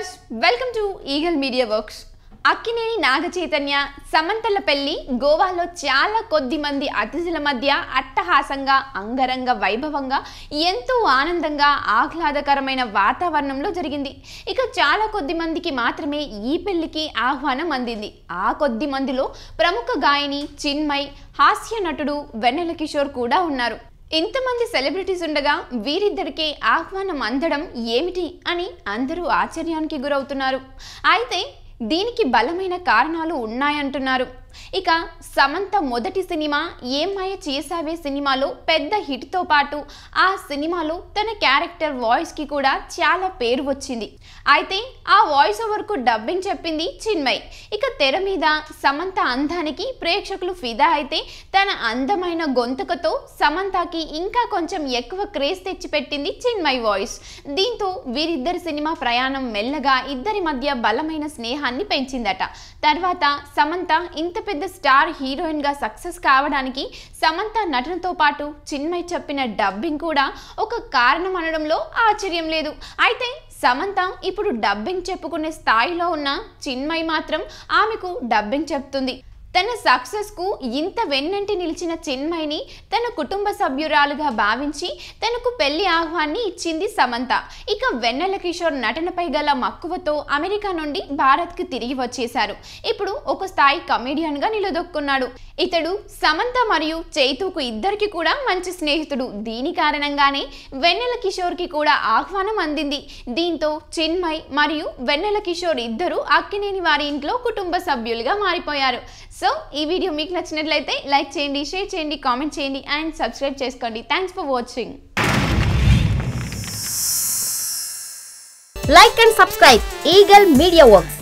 Viewers welcome to Eagle Media Works. Akkineni Naga Chaitanya సమంతల పెళ్లి గోవాలో చాలా కొద్ది మంది అతిథుల మధ్య అట్టహాసంగా అంగరంగ వైభవంగా ఎంతో ఆనందంగా ఆహ్లాదకరమైన వాతావరణంలో జరిగింది. ఇక చాలా కొద్ది మందికి మాత్రమే ఈ పెళ్లికి ఆహ్వానం అందింది. ఆ కొద్ది మందిలో ప్రముఖ గాయని చిన్మయ్, హాస్య నటుడు వెన్నెల కిషోర్ కూడా ఉన్నారు. ఇంతమంది సెలబ్రిటీస్ ఉండగా వీరిద్దరికే ఆహ్వానం అందడం ఏమిటి అని అందరూ ఆశ్చర్యానికి గురవుతున్నారు. అయితే దీనికి బలమైన కారణాలు ఉన్నాయంటున్నారు. ఇక సమంత మొదటి సినిమా ఏం మాయ చేసావే సినిమాలో పెద్ద హిట్తో పాటు ఆ సినిమాలో తన క్యారెక్టర్ వాయిస్కి కూడా చాలా పేరు వచ్చింది. అయితే ఆ వాయిస్ ఓవర్కు డబ్బింగ్ చెప్పింది చిన్మయ్. ఇక తెర మీద సమంత అందానికి ప్రేక్షకులు ఫిదా అయితే తన అందమైన గొంతుకతో సమంతకి ఇంకా కొంచెం ఎక్కువ క్రేజ్ తెచ్చిపెట్టింది చిన్మయ్ వాయిస్. దీంతో వీరిద్దరి సినిమా ప్రయాణం మెల్లగా ఇద్దరి మధ్య బలమైన స్నేహాన్ని పెంచిందట. తర్వాత సమంత ఇంత పెద్ద స్టార్ హీరోయిన్ గా సక్సెస్ కావడానికి సమంత నటనతో పాటు చిన్మయ్ చెప్పిన డబ్బింగ్ కూడా ఒక కారణం అనడంలో ఆశ్చర్యం లేదు. అయితే సమంత ఇప్పుడు డబ్బింగ్ చెప్పుకునే స్థాయిలో ఉన్న చిన్మయ్ మాత్రం ఆమెకు డబ్బింగ్ చెప్తుంది. తన సక్సెస్కు ఇంత వెన్నంటి నిలిచిన చిన్మయ్ని తన కుటుంబ సభ్యురాలుగా భావించి తనకు పెళ్లి ఆహ్వాన్ని ఇచ్చింది సమంత. ఇక వెన్నెల కిషోర్ నటనపై గల మక్కువతో అమెరికా నుండి భారత్కి తిరిగి వచ్చేశారు. ఇప్పుడు ఒక స్థాయి కమెడియన్గా నిలదొక్కున్నాడు. ఇతడు సమంత మరియు చైతుకు ఇద్దరికి కూడా మంచి స్నేహితుడు. దీని కారణంగానే వెన్నెల కిషోర్కి కూడా ఆహ్వానం అందింది. దీంతో చిన్మయ్ మరియు వెన్నెల కిషోర్ ఇద్దరు అక్కినేని వారి ఇంట్లో కుటుంబ సభ్యులుగా మారిపోయారు. సో ఈ వీడియో మీకు నచ్చినట్లయితే లైక్ చేయండి, షేర్ చేయండి, కామెంట్ చేయండి అండ్ సబ్స్క్రైబ్ చేసుకోండి. Thanks for watching. Like and subscribe Eagle Media Works.